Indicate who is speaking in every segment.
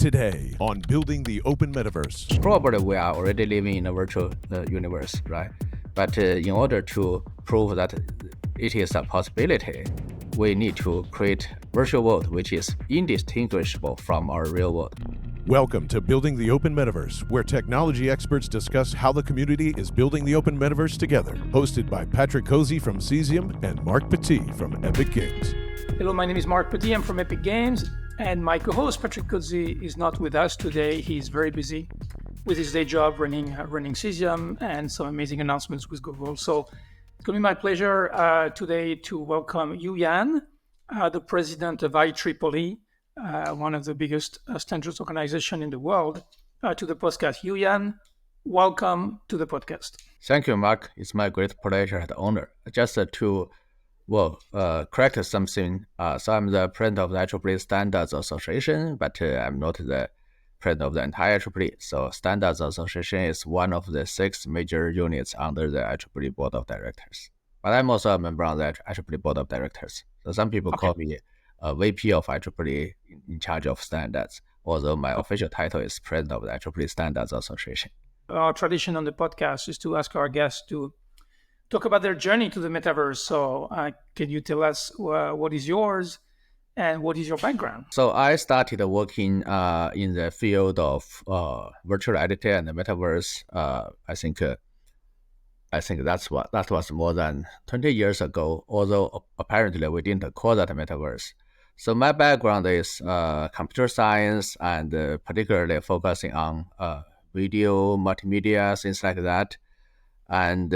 Speaker 1: today on Building the Open Metaverse.
Speaker 2: Probably we are already living in a virtual universe, right? But in order to prove that it is a possibility, we need to create a virtual world which is indistinguishable from our real world.
Speaker 1: Welcome to Building the Open Metaverse, where technology experts discuss how the community is building the open metaverse together. Hosted by Patrick Cozzi from Cesium and Marc Petit from Epic Games.
Speaker 3: Hello, my name is Marc Petit. I'm from Epic Games, and my co-host Patrick Cozzi is not with us today. He's very busy with his day job running Cesium and some amazing announcements with Google. So it's going to be my pleasure today to welcome Yu Yuan, the president of IEEE, one of the biggest standards organization in the world, to the podcast. Yu Yuan, welcome to the podcast.
Speaker 2: Thank you, Mark. It's my great pleasure and honor. Just to correct something. So I'm the president of the IEEE Standards Association, but I'm not the president of the entire IEEE. So Standards Association is one of the 6 major units under the IEEE Board of Directors. But I'm also a member of the IEEE Board of Directors. So some people call me a VP of IEEE in charge of standards, although my official title is president of the IEEE Standards Association.
Speaker 3: Our tradition on the podcast is to ask our guests to talk about their journey to the metaverse. So can you tell us what is yours and what is your background?
Speaker 2: So I started working in the field of virtual reality and the metaverse. I think that was more than 20 years ago, although apparently we didn't call that metaverse. So my background is computer science and particularly focusing on video, multimedia, things like that. And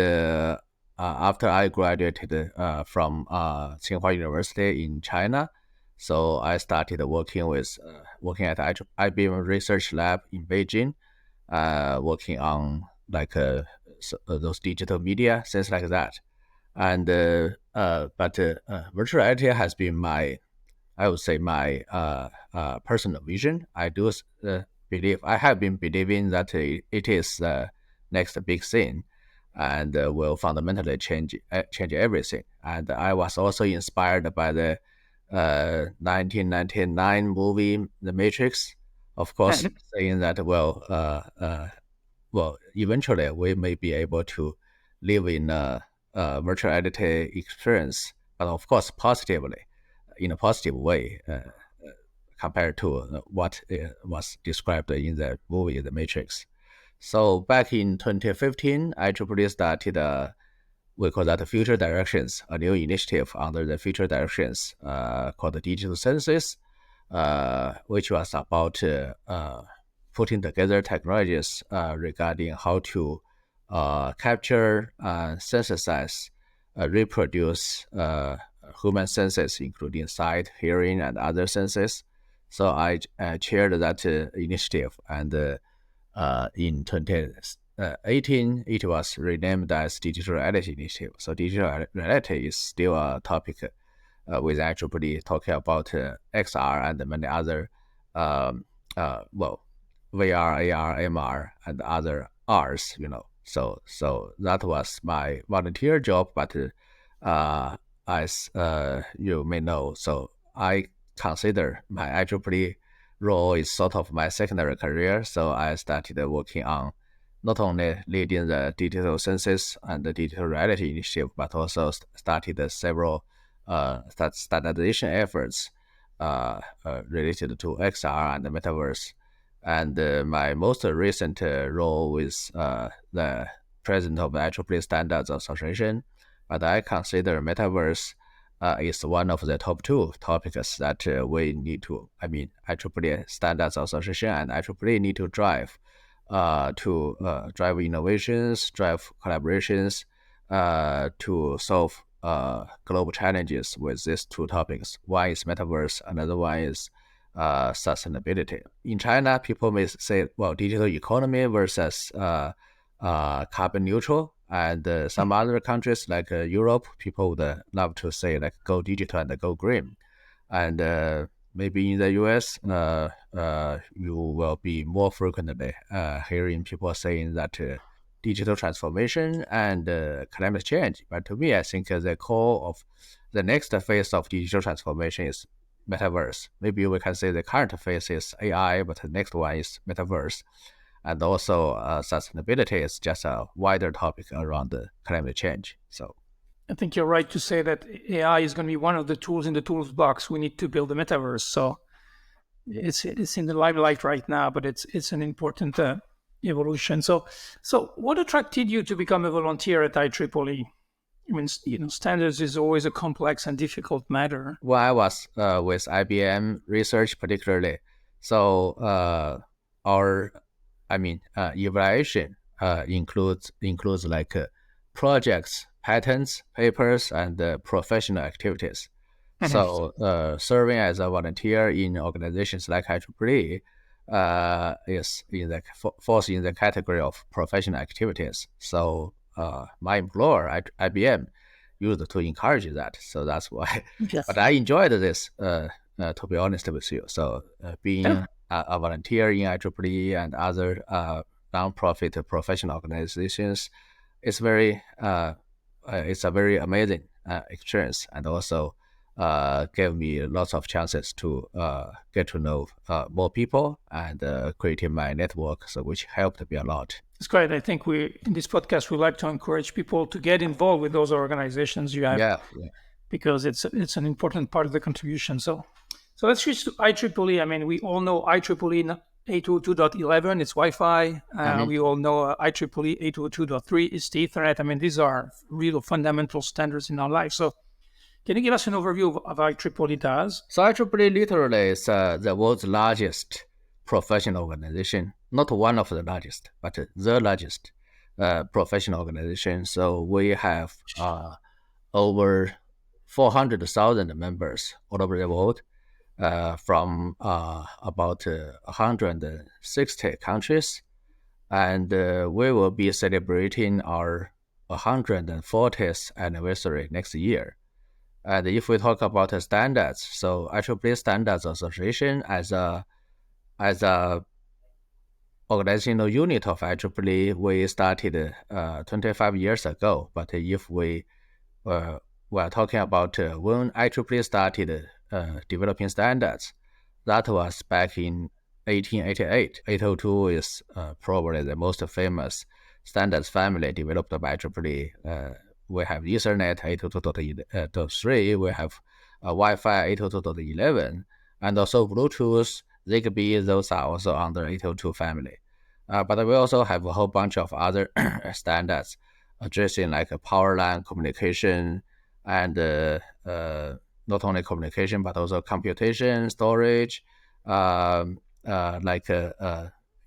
Speaker 2: after I graduated from Tsinghua University in China, so I started working at IBM Research Lab in Beijing, working on those digital media, things like that. And but virtual reality has been my personal vision. I do I have been believing that it is the next big thing, and will fundamentally change everything. And I was also inspired by the 1999 movie The Matrix, of course, saying that eventually we may be able to live in a virtual reality experience, but of course positively, in a positive way, compared to what was described in the movie The Matrix. So back in 2015, IEEE started, we call that Future Directions, a new initiative under the Future Directions called the Digital Census, which was about putting together technologies regarding how to capture, synthesize, reproduce human senses, including sight, hearing, and other senses. So I chaired that initiative, and in 2018, it was renamed as Digital Reality Initiative. So digital reality is still a topic with IEEE talking about XR and many other, VR, AR, MR, and other Rs, So that was my volunteer job, but as you may know, so I consider my IEEE role is sort of my secondary career. So I started working on not only leading the digital census and the digital reality initiative, but also started several standardization efforts related to XR and the metaverse. And my most recent role is the president of the IEEE Standards Association, but I consider metaverse is one of the top 2 topics that we need to, IEEE Standards Association and IEEE need to drive drive innovations, drive collaborations to solve global challenges with these 2 topics. One is metaverse, another one is sustainability. In China, people may say, digital economy versus carbon neutral. And some other countries like Europe, people would love to say like go digital and go green. And maybe in the US, you will be more frequently hearing people saying that digital transformation and climate change. But to me, I think the core of the next phase of digital transformation is metaverse. Maybe we can say the current phase is AI, but the next one is metaverse. And also sustainability is just a wider topic around the climate change. So
Speaker 3: I think you're right to say that AI is going to be one of the tools in the toolbox we need to build the metaverse. So it's in the limelight right now, but it's an important evolution. So what attracted you to become a volunteer at IEEE? I mean, standards is always a complex and difficult matter.
Speaker 2: Well, I was with IBM research particularly. So our evaluation includes like projects, patents, papers, and professional activities. So serving as a volunteer in organizations like IEEE is falls in the category of professional activities. So my employer, IBM, used to encourage that. So that's why.
Speaker 3: Yes.
Speaker 2: But I enjoyed this, to be honest with you. So being a volunteer in IEEE and other non-profit professional organizations, it's a very amazing experience, and also gave me lots of chances to get to know more people and creating my network, so which helped me a lot.
Speaker 3: It's great. I think in this podcast we like to encourage people to get involved with those organizations you have, because it's an important part of the contribution. So let's switch to IEEE. I mean, we all know IEEE 802.11 is Wi-Fi. We all know IEEE 802.3 is the Ethernet. I mean, these are real fundamental standards in our life. So can you give us an overview of IEEE does?
Speaker 2: So IEEE literally is the world's largest professional organization, not one of the largest, but the largest professional organization. So we have over 400,000 members all over the world, from about 160 countries. And we will be celebrating our 140th anniversary next year. And if we talk about standards, so IEEE Standards Association as a organizational unit of IEEE, we started 25 years ago. But if we are talking about when IEEE started developing standards, that was back in 1888. 802 is probably the most famous standards family developed by IEEE. We have Ethernet 802.3, we have Wi-Fi 802.11, and also Bluetooth, Zigbee. Those are also under 802 family. But we also have a whole bunch of other standards addressing like power line communication, and not only communication but also computation, storage, like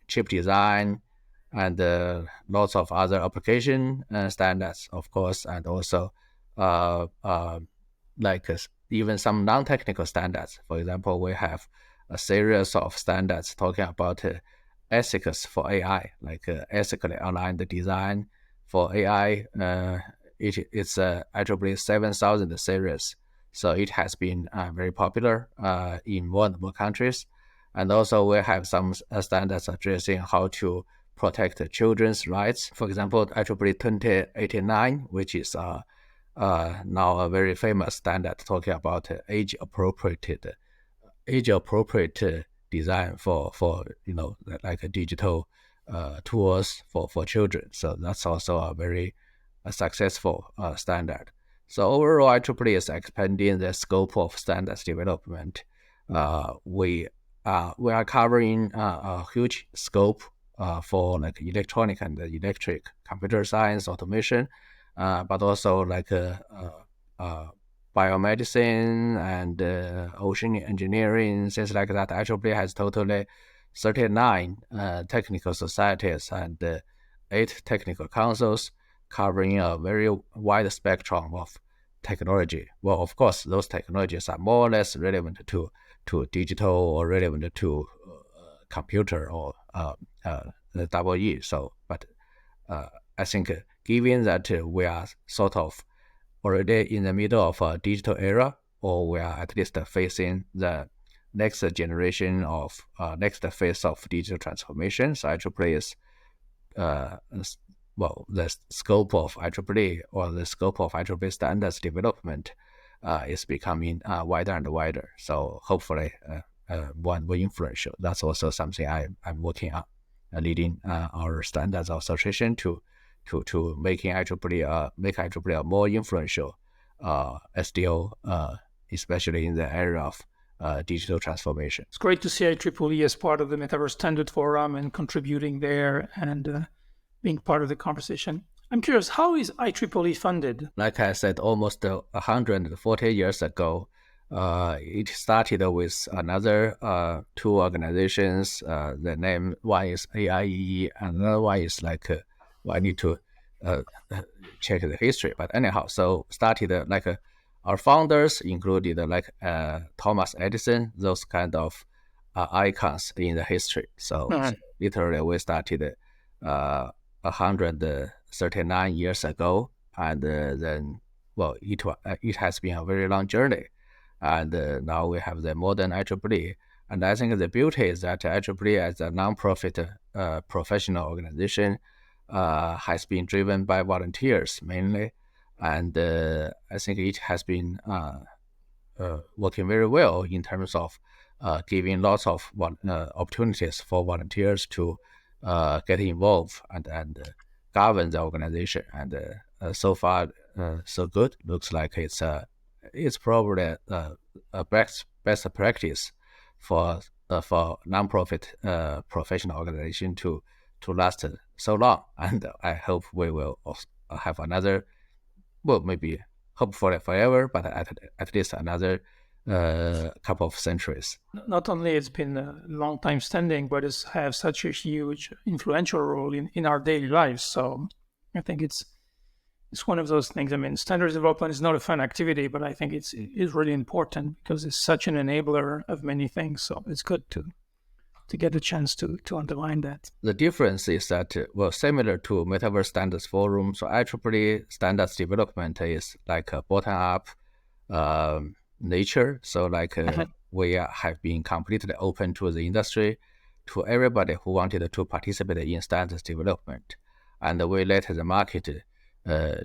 Speaker 2: chip design, and lots of other application standards, of course, and also like even some non-technical standards. For example, we have a series of standards talking about ethics for AI, like ethically aligned design for AI. It's IEEE 7000 series, so it has been very popular in more and more countries. And also we have some standards addressing how to protect children's rights. For example, IEEE 2089, which is now a very famous standard talking about age-appropriate design for like digital tools for children. So that's also a very successful standard. So overall, IEEE is expanding the scope of standards development. We are covering a huge scope for like electronic and electric, computer science, automation, but also like biomedicine and ocean engineering, things like that. IEEE has totally 39 technical societies and 8 technical councils, covering a very wide spectrum of technology. Well, of course, those technologies are more or less relevant to digital or relevant to computer or EE. So, but I think given that we are sort of already in the middle of a digital era, or we are at least facing the next generation of next phase of digital transformation, so IEEE is the scope of IEEE or the scope of IEEE standards development is becoming wider and wider. So hopefully, one more influential. That's also something I'm working on, leading our Standards Association to making IEEE a more influential SDO, especially in the area of digital transformation.
Speaker 3: It's great to see IEEE as part of the Metaverse Standard Forum and contributing there and being part of the conversation. I'm curious, how is IEEE funded?
Speaker 2: Like I said, almost 140 years ago, it started with another two organizations. The name, one is IEEE, and another one is I need to check the history. But anyhow, so started our founders included Thomas Edison, those kind of icons in the history. So literally we started 139 years ago, and then it has been a very long journey, and now we have the modern IEEE. And I think the beauty is that IEEE as a non-profit professional organization has been driven by volunteers mainly, and I think it has been working very well in terms of giving lots of opportunities for volunteers to get involved and govern the organization. And so far, so good. Looks like it's probably a best practice for nonprofit professional organization to last so long. And I hope we will also have another, well, maybe hopefully forever, but at least another couple of centuries.
Speaker 3: Not only it's been a long time standing, but it's have such a huge influential role in our daily lives. So I think it's one of those things. I mean, standards development is not a fun activity, but I think it's really important because it's such an enabler of many things. So it's good to get a chance to underline that.
Speaker 2: The difference is that, similar to Metaverse Standards Forum, so IEEE standards development is like a bottom-up nature. So we have been completely open to the industry, to everybody who wanted to participate in standards development. And we let the market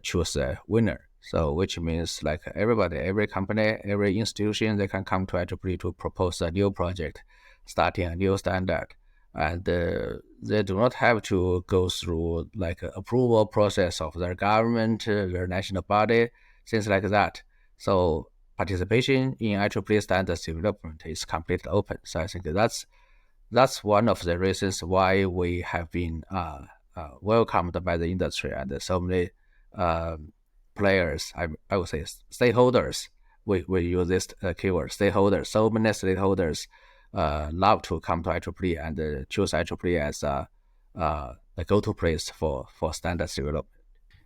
Speaker 2: choose a winner. So which means everybody, every company, every institution, they can come to IEEE to propose a new project, starting a new standard. And they do not have to go through approval process of their government, their national body, things like that. So participation in IEEE standards development is completely open. So I think that's one of the reasons why we have been welcomed by the industry, and so many players, I would say stakeholders, we use this keyword, stakeholders, so many stakeholders love to come to IEEE and choose IEEE as the go-to place for standards development.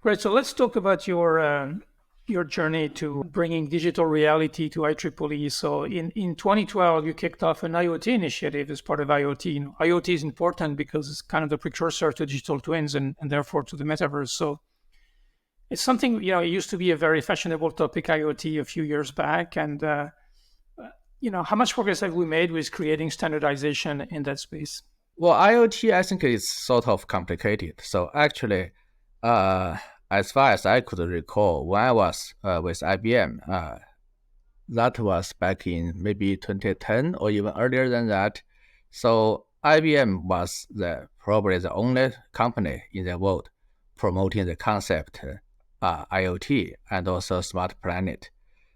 Speaker 3: Great. So let's talk about your journey to bringing digital reality to IEEE. So in 2012, you kicked off an IoT initiative as part of IoT. IoT is important because it's kind of the precursor to digital twins and therefore to the metaverse. So it's something, it used to be a very fashionable topic, IoT, a few years back. And, how much progress have we made with creating standardization in that space?
Speaker 2: Well, IoT, I think, is sort of complicated. So actually, as far as I could recall, when I was with IBM, that was back in maybe 2010 or even earlier than that. So IBM was probably the only company in the world promoting the concept IoT and also smart planet.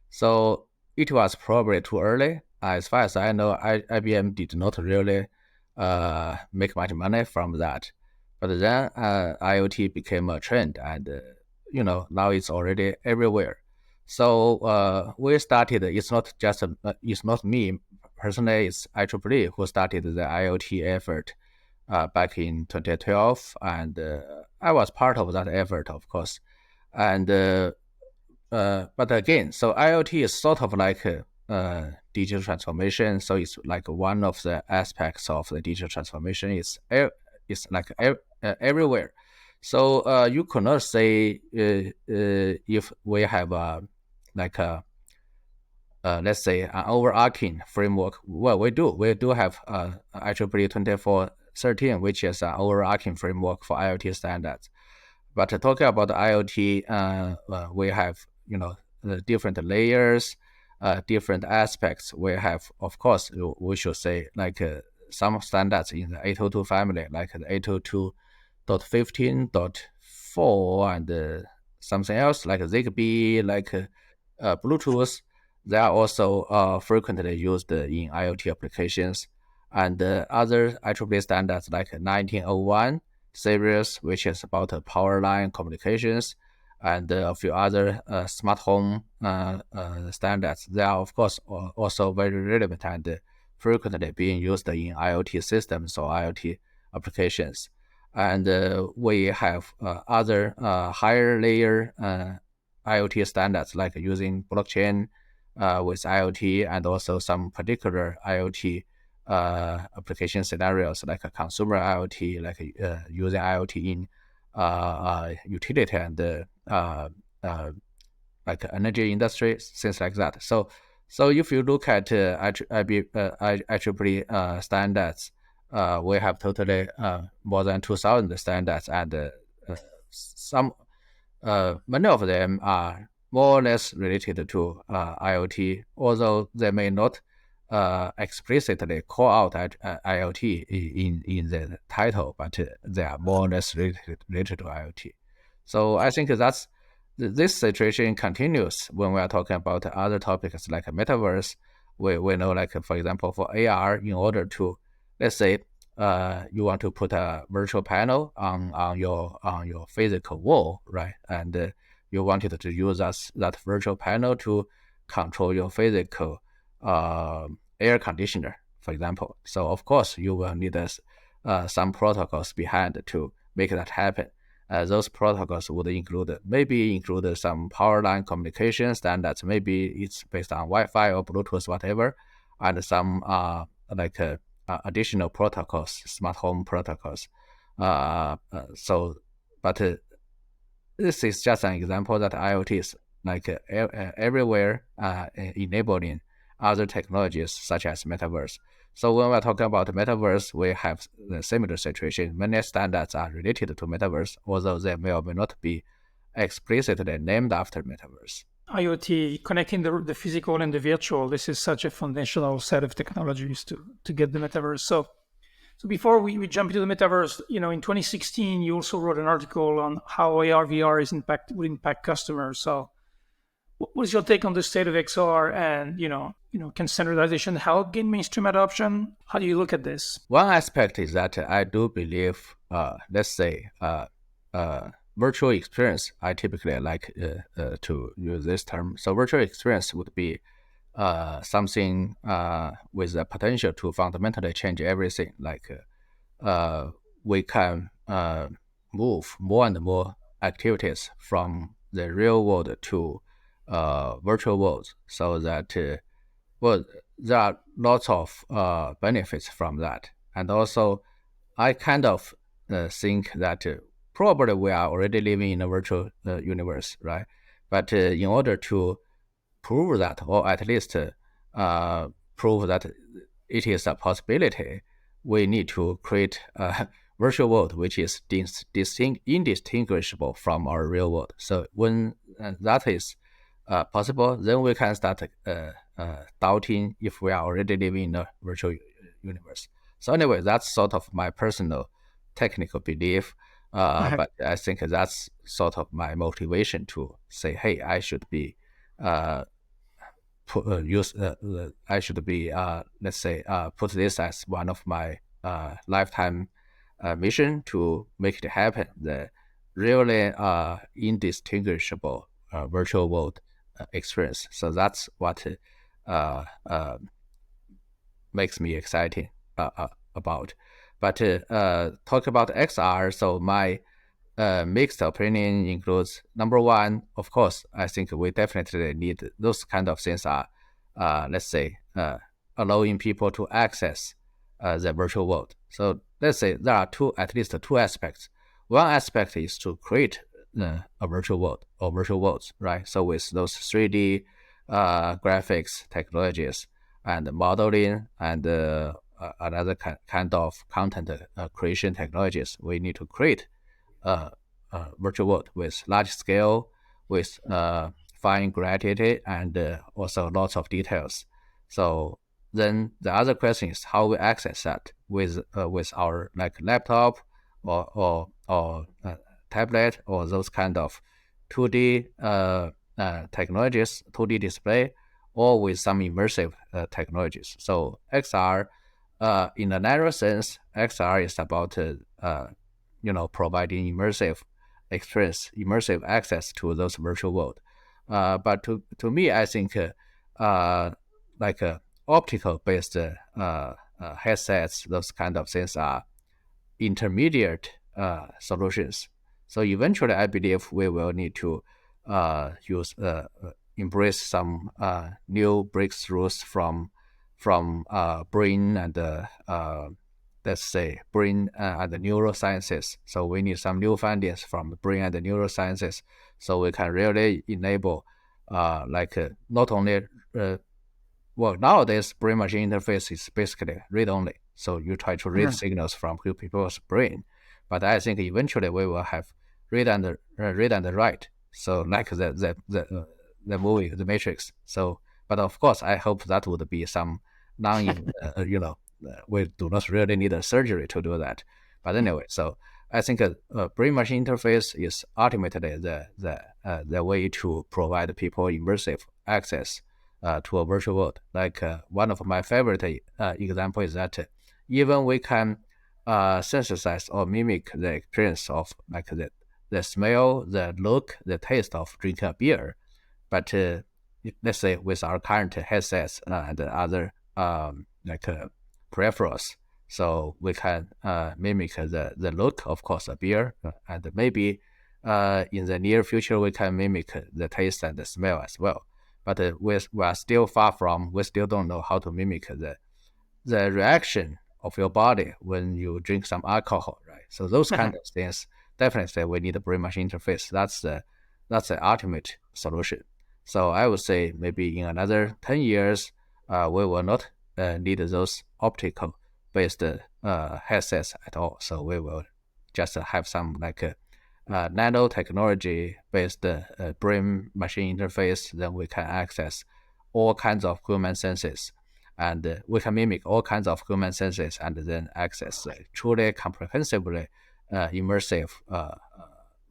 Speaker 2: So it was probably too early. As far as I know, IBM did not really make much money from that. But then IoT became a trend, and now it's already everywhere. So we started. It's not me personally. It's IEEE who started the IoT effort back in 2012, and I was part of that effort, of course. And but again, so IoT is sort of like digital transformation. So it's like one of the aspects of the digital transformation. It's everywhere. So you could not say if we have let's say an overarching framework. Well, we do have IEEE 2413, which is an overarching framework for IoT standards. But talking about IoT, we have the different layers, different aspects. We have, of course, we should say like some standards in the 802 family, like the 802.15.4 and something else like Zigbee, like Bluetooth. They are also frequently used in IoT applications. And other IEEE standards like 1901 series, which is about power line communications, and a few other smart home standards. They are, of course, also very relevant and frequently being used in IoT systems or IoT applications. And we have other higher layer IoT standards like using blockchain with IoT, and also some particular IoT application scenarios like a consumer IoT, like using IoT in utility and like energy industry, things like that. So if you look at IEEE standards, we have totally more than 2,000 standards, and some many of them are more or less related to IoT, although they may not explicitly call out IoT in the title, but they are more or less related to IoT. So I think this situation continues when we are talking about other topics like metaverse. We know, like for example, for AR, in order to, let's say, you want to put a virtual panel on your physical wall, right? And you wanted to use that virtual panel to control your physical air conditioner, for example. So of course you will need some protocols behind to make that happen. Those protocols would include some power line communication standards. Maybe it's based on Wi-Fi or Bluetooth, whatever, and some additional protocols, smart home protocols. But this is just an example that IoT is like everywhere, enabling other technologies such as metaverse. So when we're talking about metaverse, we have the similar situation. Many standards are related to metaverse, although they may or may not be explicitly named after metaverse.
Speaker 3: IoT, connecting the physical and the virtual, this is such a foundational set of technologies to get the metaverse. So before we jump into the metaverse, in 2016, you also wrote an article on how AR, VR would impact customers. So what was your take on the state of XR, and, can standardization help gain mainstream adoption? How do you look at this?
Speaker 2: One aspect is that I do believe, let's say, virtual experience, I typically like to use this term. So virtual experience would be something with the potential to fundamentally change everything. Like we can move more and more activities from the real world to virtual world, so that there are lots of benefits from that. And also, I kind of think that probably we are already living in a virtual universe, right? But in order to prove that, or at least prove that it is a possibility, we need to create a virtual world which is indistinguishable from our real world. So when that is possible, then we can start doubting if we are already living in a virtual universe. So anyway, that's sort of my personal technical belief. But I think that's sort of my motivation to say, hey, I should be put this as one of my lifetime mission to make it happen. The really indistinguishable virtual world experience. So that's what makes me excited about. But talk about XR, so my mixed opinion includes, number one, of course, I think we definitely need those kind of things are, let's say, allowing people to access the virtual world. So let's say there are at least two aspects. One aspect is to create a virtual world or virtual worlds, right? So with those 3D graphics technologies and modeling and another kind of content creation technologies, we need to create a virtual world with large scale, with fine granularity and also lots of details. So then the other question is how we access that with our like laptop or tablet or those kind of 2D technologies, 2D display, or with some immersive technologies. So XR, in a narrow sense, XR is about providing immersive experience, immersive access to those virtual world. But to me, I think like optical based headsets, those kind of things are intermediate solutions. So eventually, I believe we will need to embrace some new breakthroughs from brain and let's say brain and the neurosciences. So we need some new findings from brain and the neurosciences, so we can really enable not only nowadays brain-machine interface is basically read-only. So you try to read signals from people's brain, but I think eventually we will have read and write. So like the movie, The Matrix. So, but of course, I hope that would be some we do not really need a surgery to do that. But anyway, so I think a brain-machine interface is ultimately the way to provide people immersive access to a virtual world. Like one of my favorite example is that even we can synthesize or mimic the experience of like the smell, the look, the taste of drinking a beer, but let's say with our current headsets and other peripherals, so we can mimic the look, of course, a beer, and maybe in the near future we can mimic the taste and the smell as well. But we are still far from, we still don't know how to mimic the reaction of your body when you drink some alcohol, right? So those kind of things, definitely we need a brain-machine interface. That's the ultimate solution. So I would say maybe in another 10 years, we will not need those optical-based headsets at all. So we will just have some nanotechnology-based brain-machine interface. Then we can access all kinds of human senses, and we can mimic all kinds of human senses, and then access truly comprehensively immersive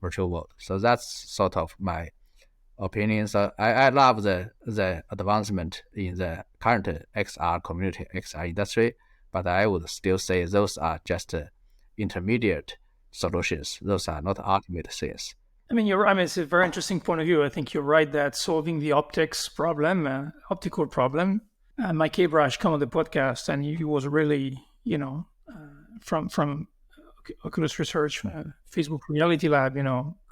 Speaker 2: virtual world. So that's sort of my opinion. So I love the advancement in the current XR community, XR industry, but I would still say those are just intermediate solutions. Those are not ultimate things.
Speaker 3: I mean, it's a very interesting point of view. I think you're right that solving the optical problem. Mike Abrash came on the podcast, and he was really, from Oculus Research, Facebook Reality Lab,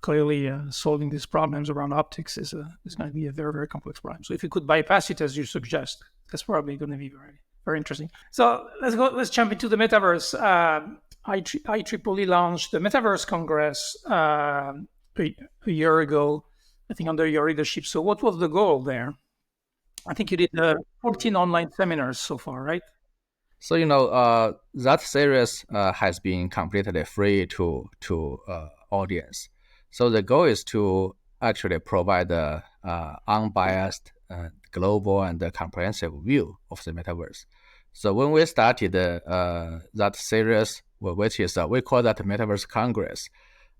Speaker 3: clearly solving these problems around optics is going to be a very, very complex problem. So if you could bypass it as you suggest, that's probably going to be very, very interesting. So let's jump into the metaverse. IEEE launched the Metaverse Congress a year ago, I think under your leadership. So what was the goal there? I think you did 14 online seminars so far, right?
Speaker 2: So that series has been completely free to audience. So the goal is to actually provide a unbiased, global, and comprehensive view of the metaverse. So when we started that series, which is we call that Metaverse Congress,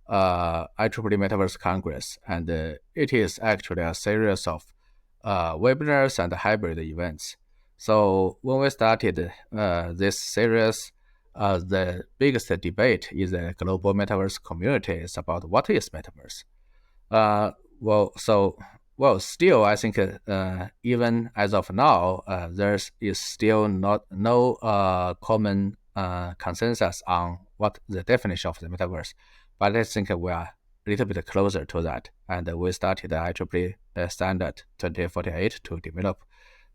Speaker 2: IEEE Metaverse Congress, and it is actually a series of webinars and hybrid events. So when we started this series, the biggest debate in the global metaverse community is about what is metaverse. Still, I think even as of now, there is still no common consensus on what the definition of the metaverse. But I think we are a little bit closer to that, and we started the IEEE Standard 2048 to develop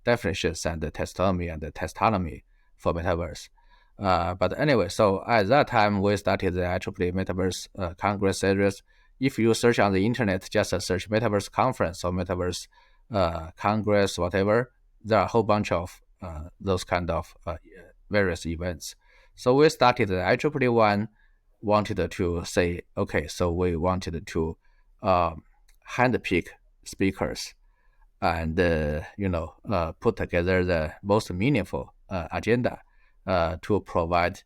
Speaker 2: definitions and the taxonomy and the taxonomy for metaverse. But anyway, so at that time, we started the IEEE Metaverse Congress series. If you search on the internet, just search Metaverse Conference or Metaverse Congress, whatever, there are a whole bunch of those kind of various events. So we started the IEEE one, wanted to say, okay, so we wanted to handpick speakers and put together the most meaningful agenda to provide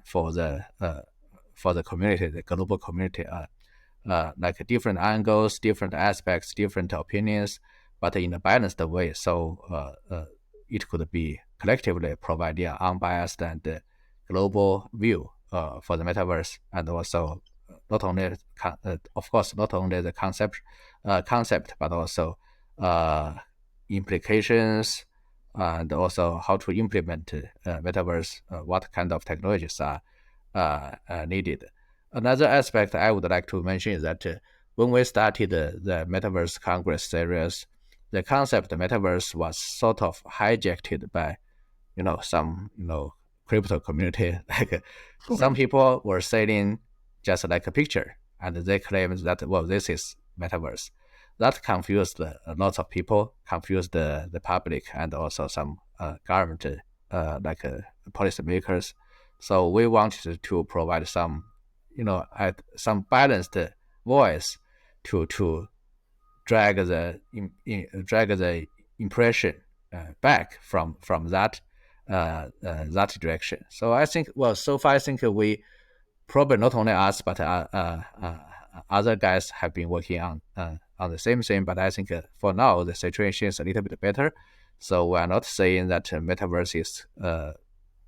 Speaker 2: for the community, the global community, like different angles, different aspects, different opinions, but in a balanced way. So it could be collectively providing an unbiased and global view for the metaverse, and also not only, of course, not only the concept, but also implications, and also how to implement metaverse, what kind of technologies are needed. Another aspect I would like to mention is that when we started the Metaverse Congress series, the concept of metaverse was sort of hijacked by, some, crypto community. Like some people were selling just like a picture, and they claimed that, well, this is metaverse. That confused lots of people, confused the public, and also some government, policymakers. So we wanted to provide some, some balanced voice to drag the impression back from that that direction. So I think, well, so far I think we probably, not only us but other guys have been working on the same thing. But I think for now the situation is a little bit better. So we are not saying that metaverse is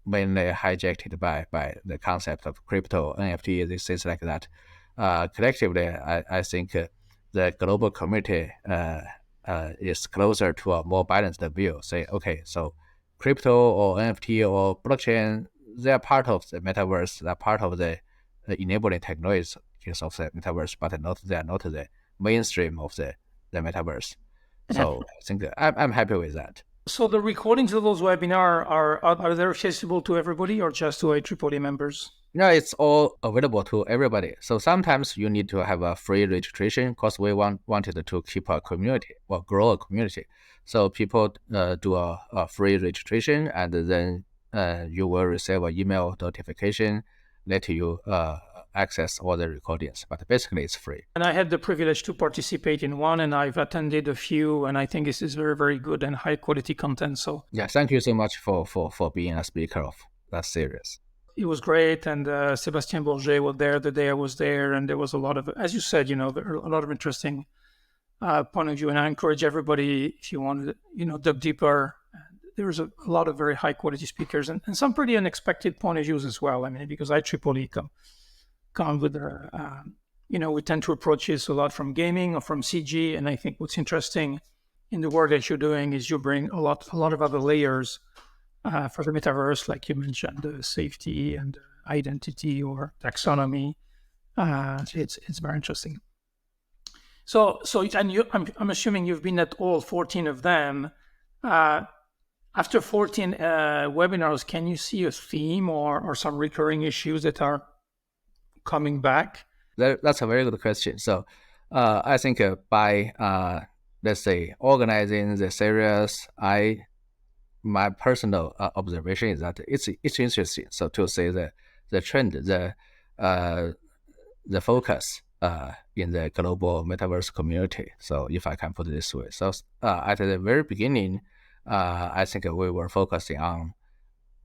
Speaker 2: mainly hijacked by the concept of crypto, NFT, these things like that. Collectively, I think the global community is closer to a more balanced view. Say, okay, so crypto or NFT or blockchain, they are part of the metaverse, they are part of the enabling technologies of the metaverse, but they are not the mainstream of the metaverse. So I think I'm happy with that.
Speaker 3: So the recordings of those webinars are they accessible to everybody or just to IEEE members?
Speaker 2: No, it's all available to everybody. So sometimes you need to have a free registration because we wanted to keep a community or grow a community. So people do a free registration, and then you will receive an email notification let you access all the recordings. But basically, it's free.
Speaker 3: And I had the privilege to participate in one, and I've attended a few, and I think this is very, very good and high quality content. So
Speaker 2: yeah, thank you so much for being a speaker of that series.
Speaker 3: It was great, and Sébastien Bourget was there the day I was there, and there was a lot of, as you said, there are a lot of interesting point of view, and I encourage everybody, if you want to, dig deeper, there's a lot of very high quality speakers and some pretty unexpected point of views as well. I mean, because IEEE come with we tend to approach this a lot from gaming or from CG, and I think what's interesting in the work that you're doing is you bring a lot of other layers for the metaverse, like you mentioned, safety and identity or taxonomy. It's very interesting. So and I'm assuming you've been at all 14 of them. After 14 webinars, can you see a theme or some recurring issues that are coming back?
Speaker 2: That's a very good question. So I think by let's say organizing the series, my personal observation is that it's interesting. So to say the trend, the focus in the global metaverse community. So if I can put it this way, so at the very beginning, I think we were focusing on,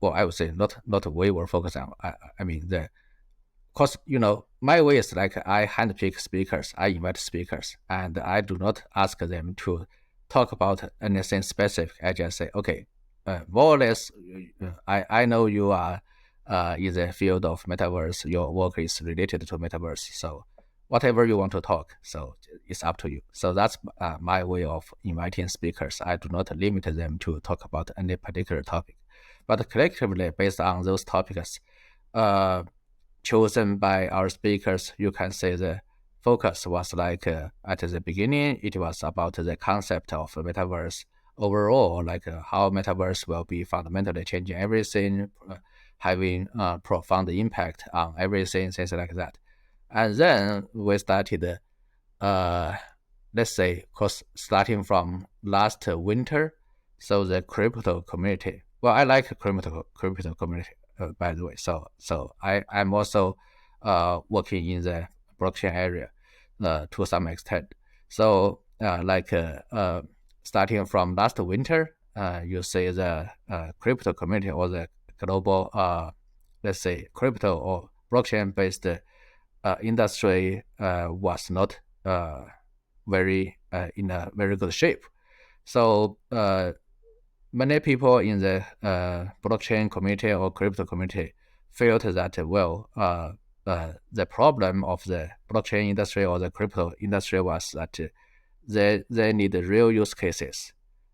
Speaker 2: well, I would say not we were focusing on. I mean because my way is like I handpick speakers, I invite speakers, and I do not ask them to talk about anything specific. I just say, okay, more or less, I know you are in the field of metaverse. Your work is related to metaverse. So whatever you want to talk, so it's up to you. So that's my way of inviting speakers. I do not limit them to talk about any particular topic, but collectively based on those topics chosen by our speakers, you can say the focus was like at the beginning, it was about the concept of metaverse overall, like how metaverse will be fundamentally changing everything, having profound impact on everything, things like that. And then we started, let's say, because starting from last winter, so the crypto community. Well, I like crypto community, by the way. So I'm also working in the blockchain area to some extent. So starting from last winter, you see the crypto community or the global, let's say, crypto or blockchain-based industry was not very in a very good shape. So many people in the blockchain community or crypto community felt that the problem of the blockchain industry or the crypto industry was that they need real use cases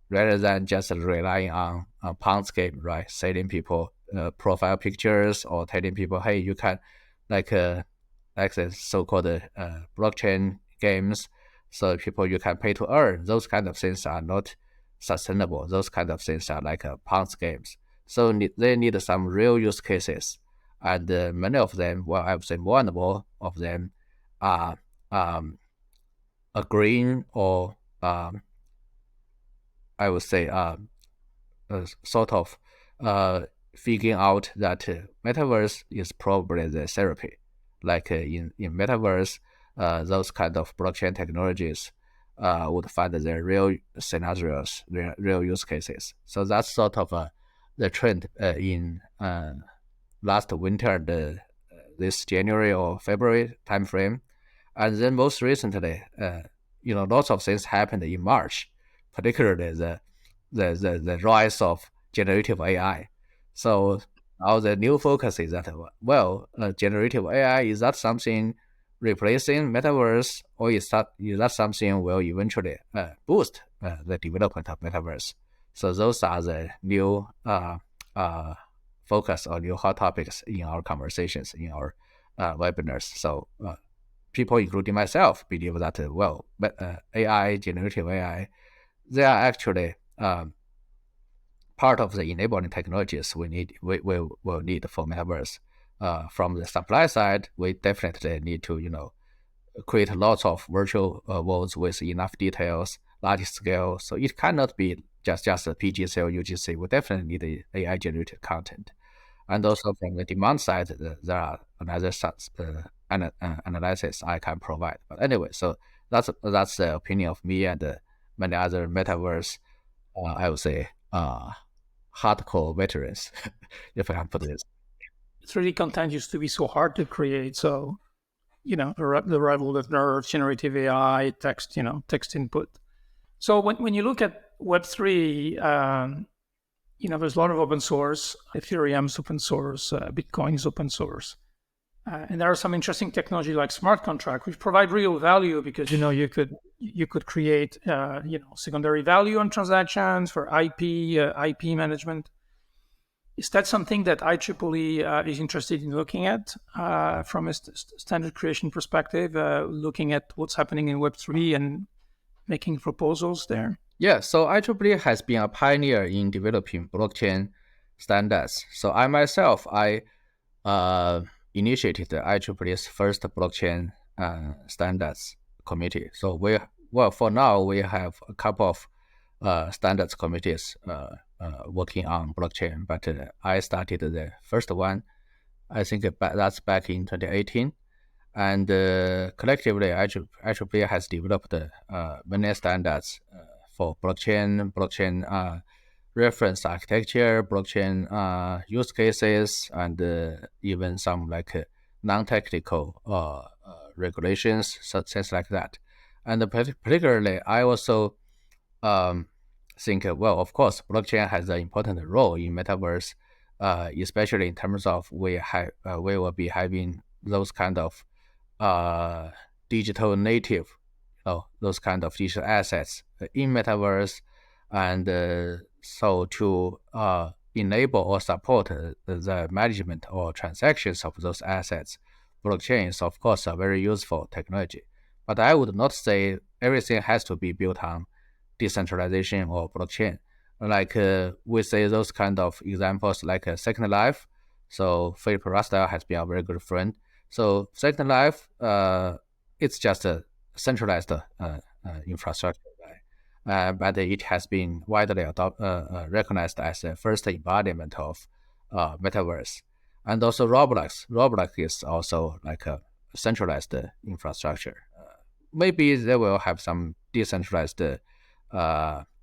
Speaker 2: rather than just relying on a Ponzi scheme, right? Selling people profile pictures or telling people, hey, you can like the so-called blockchain games, so people you can pay to earn. Those kind of things are not sustainable. Those kind of things are like Ponzi games. So they need some real use cases, and many of them, well, I would say more and more of them are agreeing or I would say sort of figuring out that metaverse is probably the therapy. Like in metaverse, those kind of blockchain technologies would find their real scenarios, real use cases. So that's sort of the trend in last winter, this January or February timeframe. And then most recently, lots of things happened in March, particularly the rise of generative AI. So now the new focus is that, generative AI, is that something replacing metaverse, or is that something will eventually boost the development of metaverse? So those are the new focus or new hot topics in our conversations, in our webinars. So people, including myself, believe that, AI, generative AI, they are actually part of the enabling technologies we will need for metaverse. From the supply side, we definitely need to, create lots of virtual worlds with enough details, large scale. So it cannot be just a PGC or UGC. We definitely need the AI generated content. And also from the demand side, there are another analysis I can provide. But anyway, so that's the opinion of me and many other metaverse, I would say, hardcore veterans, if I can put this.
Speaker 3: 3D content used to be so hard to create. So, the arrival of nerves, generative AI, text input. So when you look at Web3, there's a lot of open source. Ethereum's open source, Bitcoin's open source. And there are some interesting technology like smart contract, which provide real value because, you could create, secondary value on transactions for IP management. Is that something that IEEE is interested in looking at from a standard creation perspective, looking at what's happening in Web3 and making proposals there?
Speaker 2: Yeah, so IEEE has been a pioneer in developing blockchain standards. So I myself, initiated the IEEE's first blockchain standards committee. So for now, we have a couple of standards committees working on blockchain, but I started the first one, I think that's back in 2018. And collectively, IEEE has developed many standards for blockchain reference architecture, blockchain use cases, and even some like non-technical regulations, things like that. And particularly, I also think, of course, blockchain has an important role in metaverse, especially in terms of we will be having those kind of digital native, those kind of digital assets in metaverse, and so to enable or support the management or transactions of those assets, blockchain is of course a very useful technology. But I would not say everything has to be built on decentralization or blockchain. Like we say those kind of examples like Second Life. So Philip Rusdell has been a very good friend. So Second Life, it's just a centralized infrastructure, right? But it has been widely recognized as a first embodiment of metaverse. And also Roblox. Roblox is also like a centralized infrastructure maybe they will have some decentralized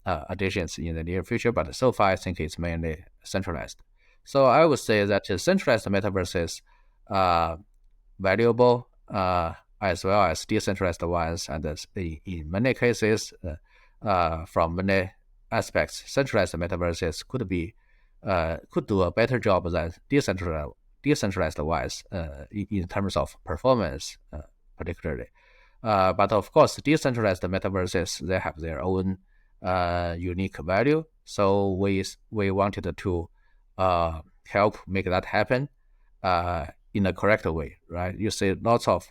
Speaker 2: additions in the near future, but so far I think it's mainly centralized. So I would say that centralized metaverses are valuable as well as decentralized ones, and in many cases, from many aspects, centralized metaverses could do a better job than decentralized ones in terms of performance, particularly. But of course, decentralized metaverses, they have their own unique value. So we wanted to help make that happen in a correct way, right? You see lots of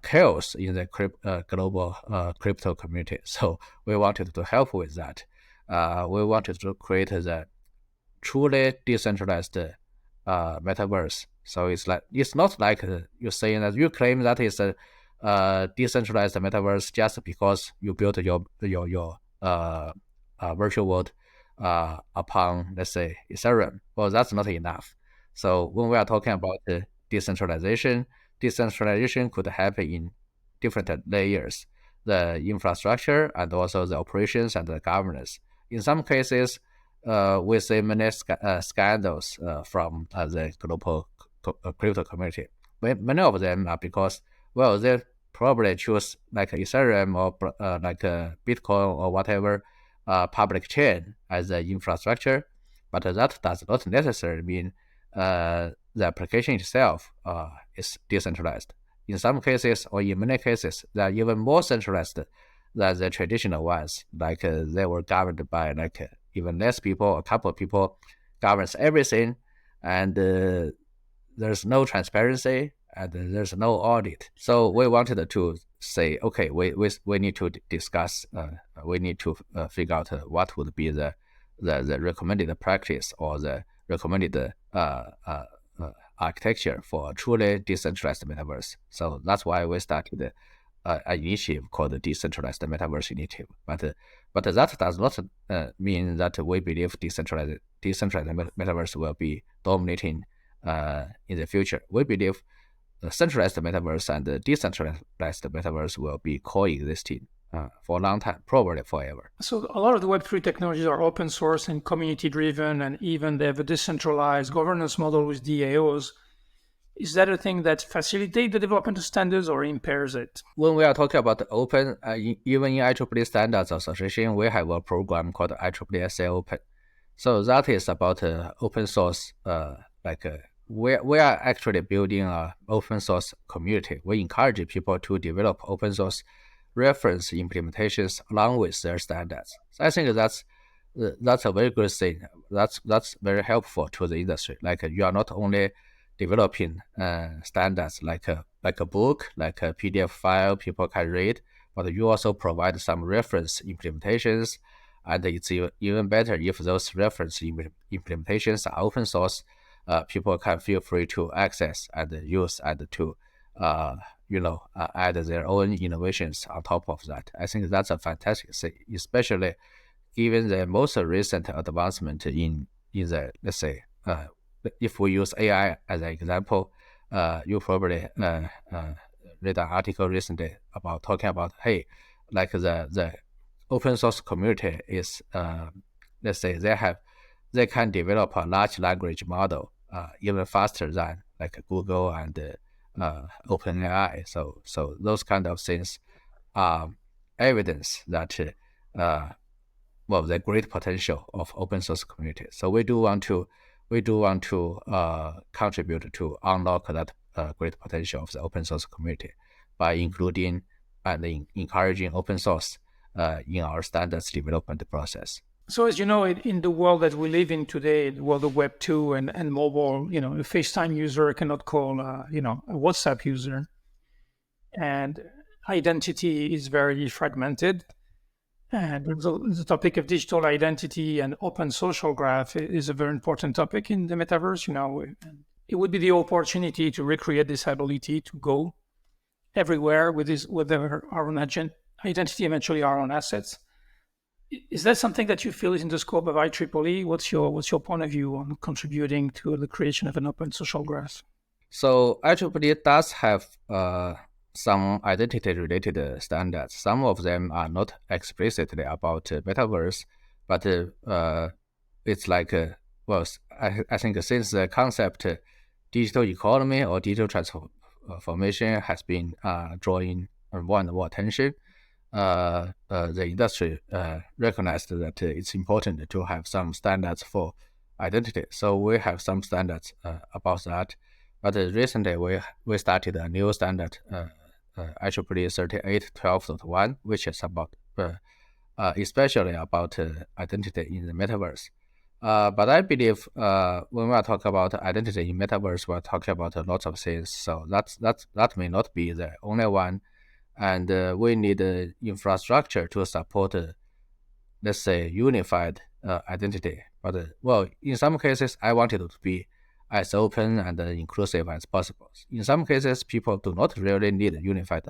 Speaker 2: chaos in the global crypto community. So we wanted to help with that. We wanted to create the truly decentralized metaverse. So it's not like you're saying that you claim that it's a decentralized metaverse just because you built your virtual world upon, let's say, Ethereum. Well, that's not enough. So when we are talking about decentralization could happen in different layers: the infrastructure and also the operations and the governance. In some cases, we see many scandals from the global crypto community. Many of them are because, well, they probably choose like Ethereum or like Bitcoin or whatever public chain as the infrastructure, but that does not necessarily mean the application itself is decentralized. In some cases, or in many cases, they are even more centralized than the traditional ones. Like they were governed by like even less people, a couple of people governs everything, and there's no transparency and there's no audit. So we wanted to say, okay, we need to discuss, we need to figure out what would be the recommended practice or the recommended architecture for a truly decentralized metaverse. So that's why we started an initiative called the Decentralized Metaverse Initiative. But that does not mean that we believe decentralized metaverse will be dominating in the future. We believe the centralized metaverse and the decentralized metaverse will be coexisting for a long time, probably forever.
Speaker 3: So a lot of the Web3 technologies are open source and community driven, and even they have a decentralized governance model with DAOs. Is that a thing that facilitates the development of standards or impairs it?
Speaker 2: When we are talking about open, even in IEEE Standards Association, we have a program called IEEE SA Open. So that is about open source, we are actually building an open source community. We encourage people to develop open source reference implementations along with their standards. So I think that's a very good thing. That's very helpful to the industry. Like you are not only developing standards like a book, like a PDF file people can read, but you also provide some reference implementations. And it's even better if those reference implementations are open source. People can feel free to access and use and to add their own innovations on top of that. I think that's a fantastic thing, especially given the most recent advancement in the, let's say, if we use AI as an example, you probably read an article recently about talking about, hey, like the open source community is, let's say, they can develop a large language model even faster than like Google and OpenAI. So those kind of things are evidence that the great potential of open source community. So we do want to contribute to unlock that great potential of the open source community by including and encouraging open source in our standards development process.
Speaker 3: So as you know, in the world that we live in today, the world of Web 2 and mobile, a FaceTime user cannot call, a WhatsApp user. And identity is very fragmented. And the topic of digital identity and open social graph is a very important topic in the metaverse. It would be the opportunity to recreate this ability to go everywhere with our own identity, eventually our own assets. Is that something that you feel is in the scope of IEEE? What's your point of view on contributing to the creation of an open social graph?
Speaker 2: So IEEE does have some identity-related standards. Some of them are not explicitly about metaverse, but it's like, I think since the concept digital economy or digital transformation has been drawing more and more attention, the industry recognized that it's important to have some standards for identity. So we have some standards about that. But recently we started a new standard, IEEE 3812.1, which is about especially about identity in the metaverse. But I believe when we are talking about identity in metaverse, we're talking about lots of things. So that may not be the only one, and we need infrastructure to support, let's say, unified identity. But in some cases, I want it to be as open and inclusive as possible. In some cases, people do not really need unified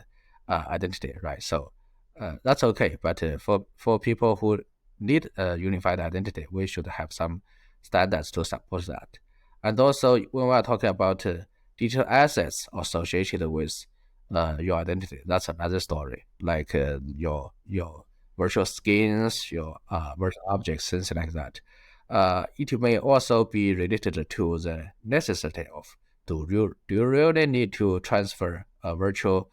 Speaker 2: identity, right? So that's okay. But for people who need a unified identity, we should have some standards to support that. And also, when we are talking about digital assets associated with your identity, that's another story. Like your virtual skins, your virtual objects, things like that. It may also be related to the necessity of do you really need to transfer a virtual,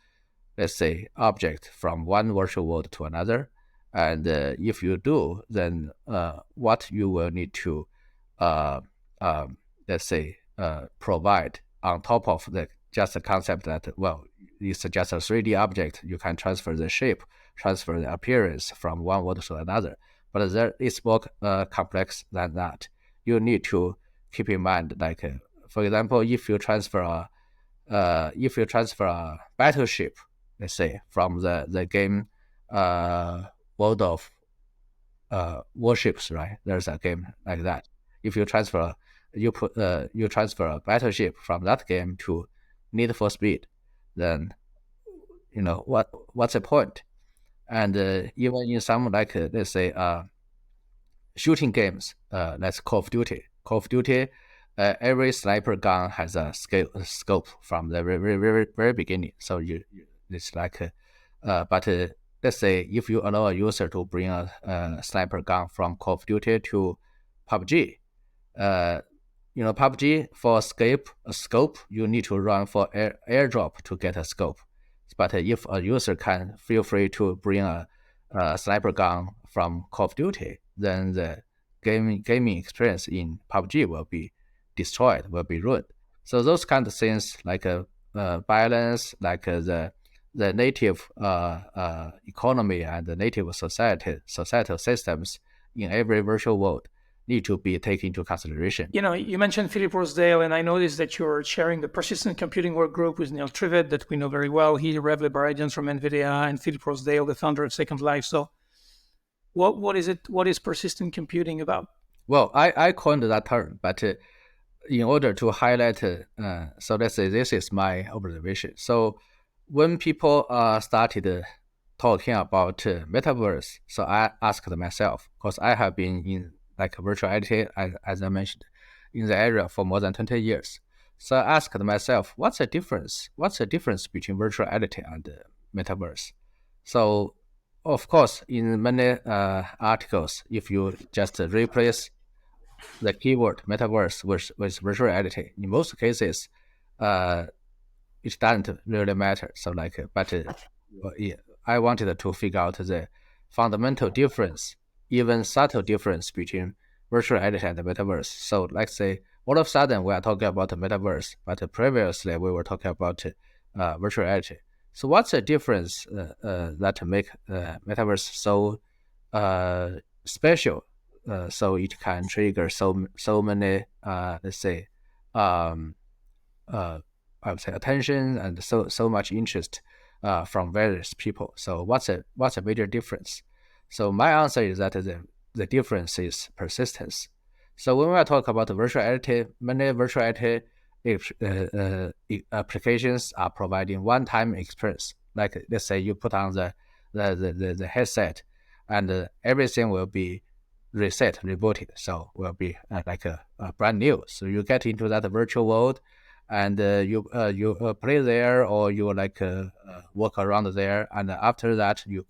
Speaker 2: let's say, object from one virtual world to another? And if you do, then what you will need to, let's say, provide on top of just the concept that, it's just a 3D object, you can transfer the shape, transfer the appearance from one world to another. But there is more complex than that. You need to keep in mind, like, for example, if you transfer a battleship, let's say, from the game World of Warships, right? There's a game like that. If you transfer a battleship from that game to Need for Speed, then what's the point? And even in some, like, let's say, shooting games, like Call of Duty. Every sniper gun has a scope from the very beginning. So it's like, but let's say if you allow a user to bring a sniper gun from Call of Duty to PUBG, PUBG for a scope, you need to run for airdrop to get a scope. But if a user can feel free to bring a sniper gun from Call of Duty, then the gaming experience in PUBG will be destroyed, will be ruined. So those kind of things, like balance, like the native economy and the native societal systems in every virtual world need to be taken into consideration.
Speaker 3: You mentioned Philip Rosedale, and I noticed that you're sharing the persistent computing work group with Neil Trivet, that we know very well. He, Rev Librarians from NVIDIA, and Philip Rosedale, the founder of Second Life. So what is it? What is persistent computing about?
Speaker 2: Well, I coined that term, but in order to highlight, so let's say this is my observation. So when people started talking about metaverse, so I asked myself, because I have been in like virtual reality, as I mentioned, in the area for more than 20 years. So I asked myself, what's the difference? What's the difference between virtual reality and metaverse? So, of course, in many articles, if you just replace the keyword metaverse with virtual reality, in most cases, it doesn't really matter. So, like, but I wanted to figure out the fundamental difference, even subtle difference between virtual reality and the metaverse. So let's say all of a sudden we are talking about the metaverse, but previously we were talking about virtual reality. So what's the difference that make metaverse so special? So it can trigger so many let's say I would say attention and so much interest from various people. So what's a major difference? So my answer is that the difference is persistence. So when we talk about virtual reality, many virtual reality applications are providing one-time experience. Like, let's say you put on the headset, and everything will be rebooted. So will be like a brand new. So you get into that virtual world, and you play there, or you like work around there, and after that you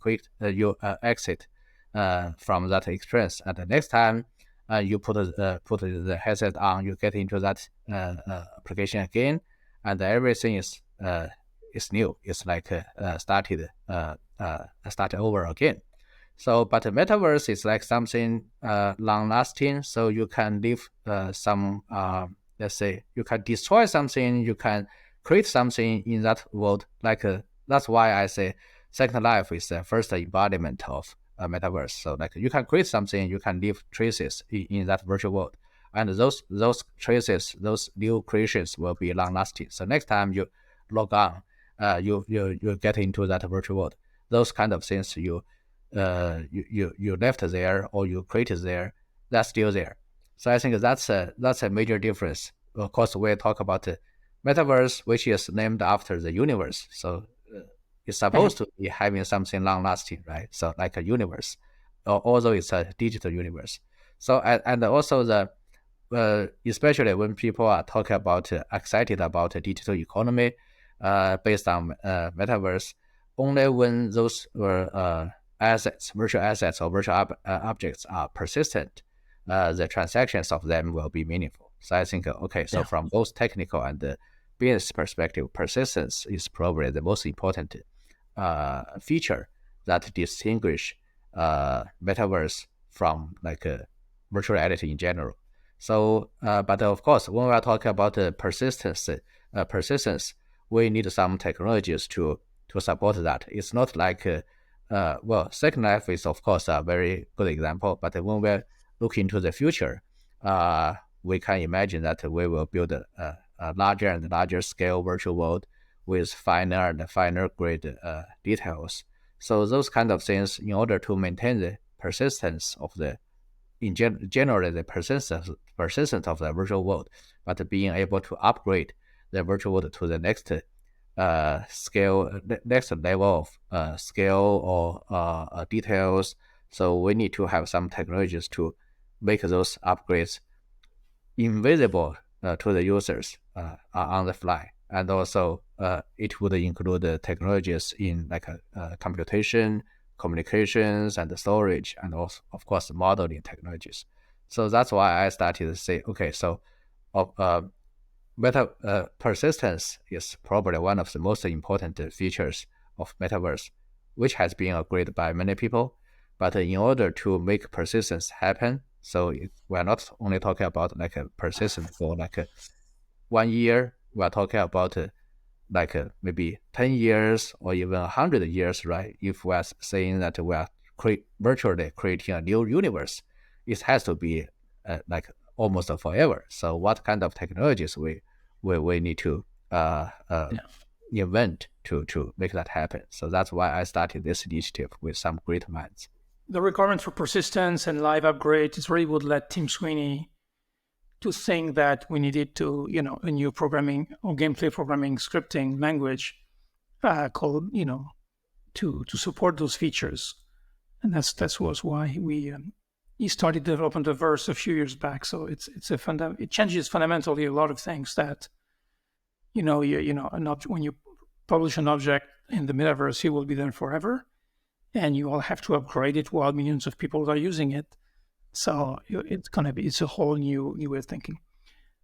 Speaker 2: exit from that experience. And the next time you put the headset on, you get into that application again, and everything is new. It's like started over again. So, but the metaverse is like something long-lasting. So you can live some, let's say, you can destroy something, you can create something in that world. Like that's why I say Second Life is the first embodiment of metaverse. So like you can create something, you can leave traces in that virtual world, and those traces, those new creations will be long-lasting. So next time you log on, you get into that virtual world. Those kind of things you left there or you created there, that's still there. So I think that's a major difference. Of course, we talk about the metaverse, which is named after the universe. So it's supposed to be having something long-lasting, right? So like a universe, although it's a digital universe. So and also the especially when people are talking about excited about a digital economy based on metaverse, only when those assets, virtual assets or virtual objects are persistent, the transactions of them will be meaningful. So I think, so from both technical and business perspective, persistence is probably the most important feature that distinguish metaverse from like virtual reality in general. So, but of course, when we are talking about persistence, we need some technologies to support that. It's not like Second Life is of course a very good example, but when we look into the future, we can imagine that we will build a larger and larger scale virtual world with finer and finer grade details. So those kind of things, in order to maintain the persistence of generally the persistence of the virtual world, but being able to upgrade the virtual world to the next next level of scale or details. So we need to have some technologies to make those upgrades invisible to the users on the fly. And also it would include technologies in like computation, communications, and storage, and also of course modeling technologies. So that's why I started to say, so persistence is probably one of the most important features of metaverse, which has been agreed by many people. But in order to make persistence happen, so we're not only talking about like a persistence for like 1 year, we're talking about maybe 10 years or even 100 years, right? If we're saying that we are virtually creating a new universe, it has to be like almost forever. So what kind of technologies we need to invent to make that happen? So that's why I started this initiative with some great minds.
Speaker 3: The requirement for persistence and live upgrades is really what led Tim Sweeney to think that we needed to, a new programming or gameplay programming scripting language called, to support those features. And that was why he started developing the verse a few years back. So it changes fundamentally a lot of things that, when you publish an object in the metaverse, it will be there forever, and you will have to upgrade it while millions of people are using it. So it's a whole new way of thinking.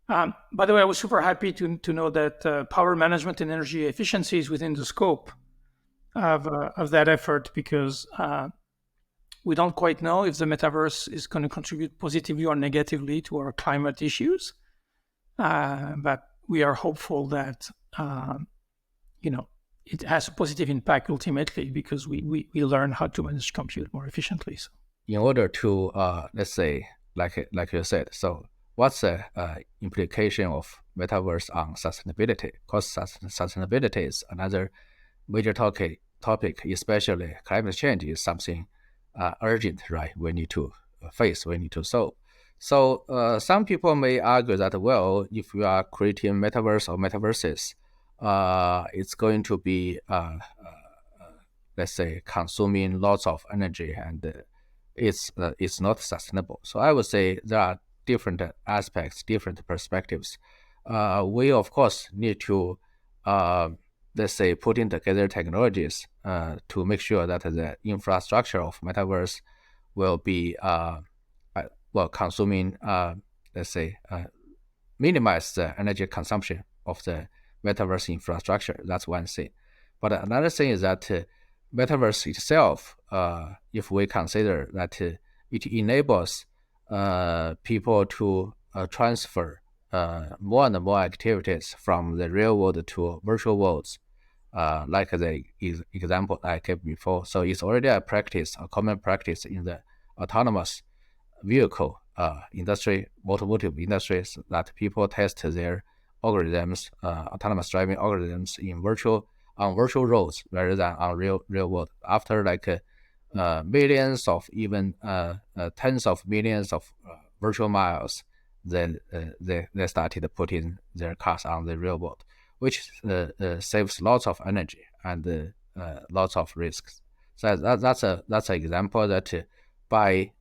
Speaker 3: By the way, I was super happy to know that power management and energy efficiency is within the scope of that effort, because we don't quite know if the metaverse is going to contribute positively or negatively to our climate issues. But we are hopeful that it has a positive impact ultimately, because we learn how to manage compute more efficiently. So.
Speaker 2: In order to, let's say, like you said, so what's the implication of metaverse on sustainability? Because sustainability is another major topic, especially climate change is something urgent, right? We need to face, we need to solve. So some people may argue that, well, if you are creating metaverse or metaverses, it's going to be, let's say, consuming lots of energy, and it's not sustainable. So I would say there are different aspects, different perspectives. We of course need to let's say, putting together technologies to make sure that the infrastructure of metaverse will be consuming, let's say, minimize the energy consumption of the metaverse infrastructure. That's one thing. But another thing is that metaverse itself, if we consider that it enables people to transfer more and more activities from the real world to virtual worlds, like the example I gave before. So it's already a common practice in the autonomous vehicle industry, automotive industries, that people test their algorithms, autonomous driving algorithms on virtual roads rather than on real world. After like millions of even tens of millions of virtual miles, then they started putting their cars on the real world, which saves lots of energy and lots of risks. So that's an example that by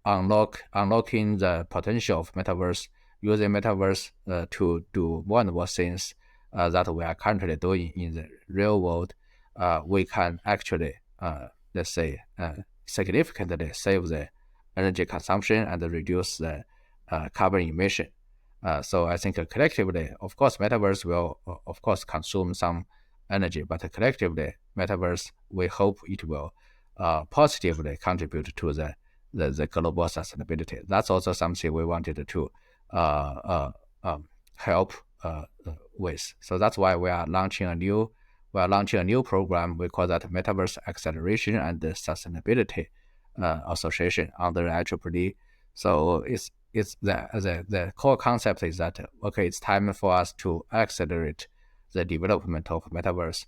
Speaker 2: unlocking the potential of metaverse, using metaverse to do more and more things that we are currently doing in the real world, we can actually, let's say, significantly save the energy consumption and reduce the carbon emission. So I think collectively, of course, metaverse will, of course, consume some energy, but collectively, metaverse, we hope it will positively contribute to the global sustainability. That's also something we wanted to help with. So that's why we are launching a new program. We call that Metaverse Acceleration and Sustainability Association under IEEE. So it's the core concept is that it's time for us to accelerate the development of metaverse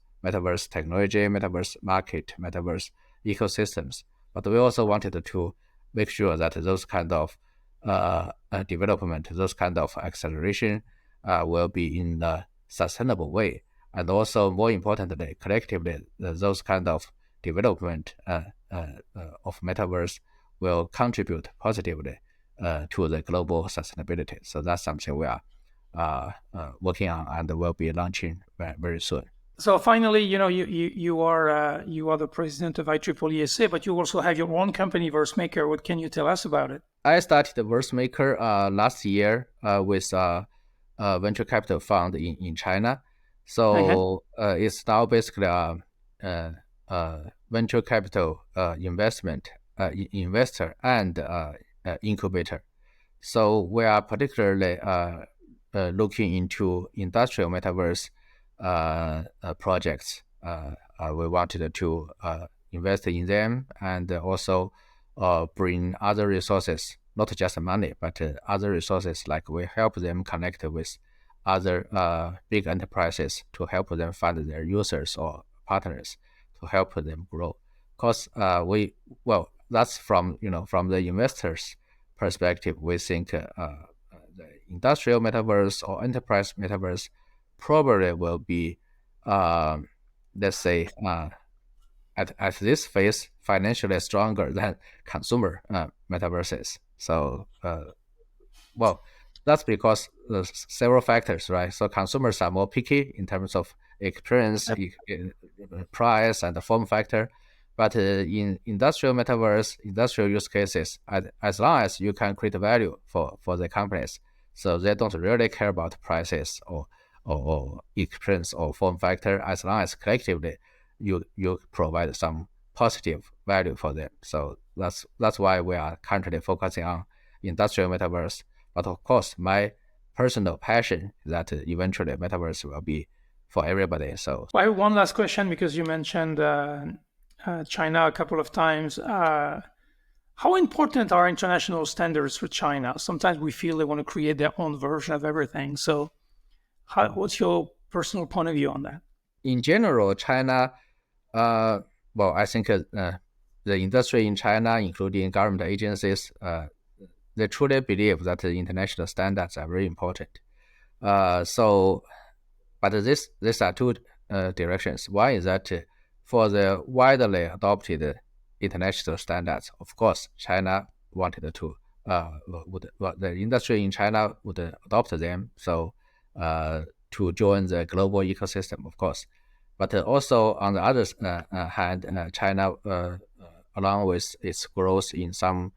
Speaker 2: technology, metaverse market, metaverse ecosystems. But we also wanted to make sure that those kind of development, those kind of acceleration will be in a sustainable way. And also, more importantly, collectively, those kind of development of metaverse will contribute positively to the global sustainability. So that's something we are working on and will be launching very soon.
Speaker 3: So finally, you are the president of IEEE SA, but you also have your own company, VerseMaker. What can you tell us about it?
Speaker 2: I started VerseMaker last year with a venture capital fund in China. So it's now basically a venture capital investor and incubator. So we are particularly looking into industrial metaverse projects. We wanted to invest in them and also bring other resources, not just money, but other resources, like we help them connect with other big enterprises to help them find their users or partners to help them grow. Because that's from the investors' perspective, we think the industrial metaverse or enterprise metaverse probably will be, let's say, at this phase, financially stronger than consumer metaverses. So, that's because there's several factors, right? So consumers are more picky in terms of experience, price, and the form factor. But in industrial metaverse, industrial use cases, as long as you can create value for the companies, so they don't really care about prices or experience or form factor, as long as collectively you provide some positive value for them. So that's why we are currently focusing on industrial metaverse. But of course, my personal passion is that eventually metaverse will be for everybody. So
Speaker 3: I have one last question, because you mentioned China a couple of times. How important are international standards for China? Sometimes we feel they want to create their own version of everything. So what's your personal point of view on that?
Speaker 2: In general, China, I think the industry in China, including government agencies, they truly believe that the international standards are very important. But these are two directions. One is that for the widely adopted international standards, of course, China wanted to, the industry in China would adopt them. So to join the global ecosystem, of course. But also on the other hand, China, along with its growth in some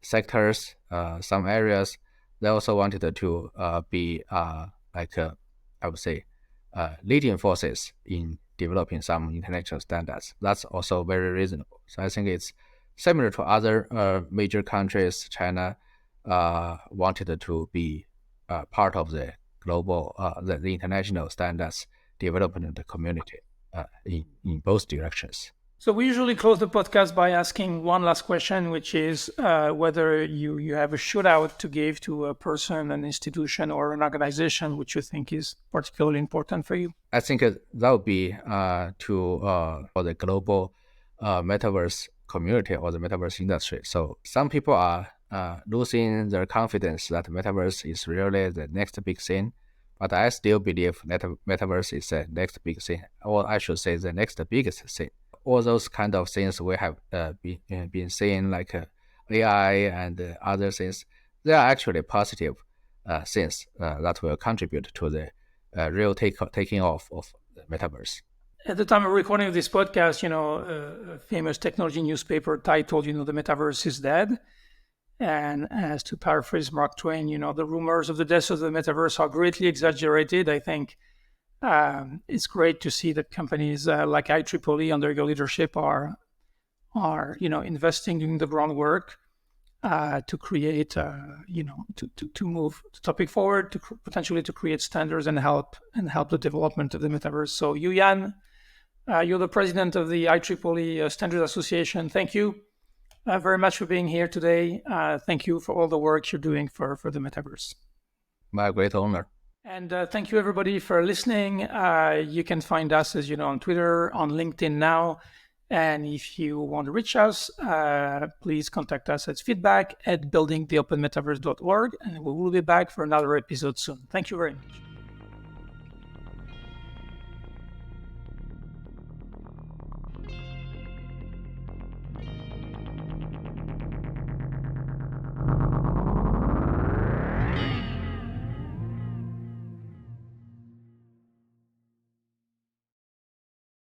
Speaker 2: sectors, some areas, they also wanted to be I would say, leading forces in developing some international standards. That's also very reasonable. So I think it's similar to other major countries. China wanted to be part of the global, the international standards development community in both directions.
Speaker 3: So we usually close the podcast by asking one last question, which is whether you have a shout out to give to a person, an institution, or an organization which you think is particularly important for you.
Speaker 2: I think that would be for the global metaverse community or the metaverse industry. So some people are losing their confidence that metaverse is really the next big thing. But I still believe metaverse is the next big thing, or I should say the next biggest thing. All those kind of things we have been seeing, like AI and other things, they are actually positive things that will contribute to the real taking off of the metaverse.
Speaker 3: At the time of recording of this podcast, a famous technology newspaper titled, the metaverse is dead. And as to paraphrase Mark Twain, the rumors of the death of the metaverse are greatly exaggerated. I think it's great to see that companies like IEEE under your leadership are investing in the groundwork to create, to move the topic forward, to potentially to create standards and help the development of the metaverse. So Yu Yuan, you're the president of the IEEE Standards Association. Thank you very much for being here today. Thank you for all the work you're doing for the metaverse.
Speaker 2: My great honor.
Speaker 3: And thank you, everybody, for listening. You can find us, as you know, on Twitter, on LinkedIn now. And if you want to reach us, please contact us at feedback@buildingtheopenmetaverse.org. And we will be back for another episode soon. Thank you very much.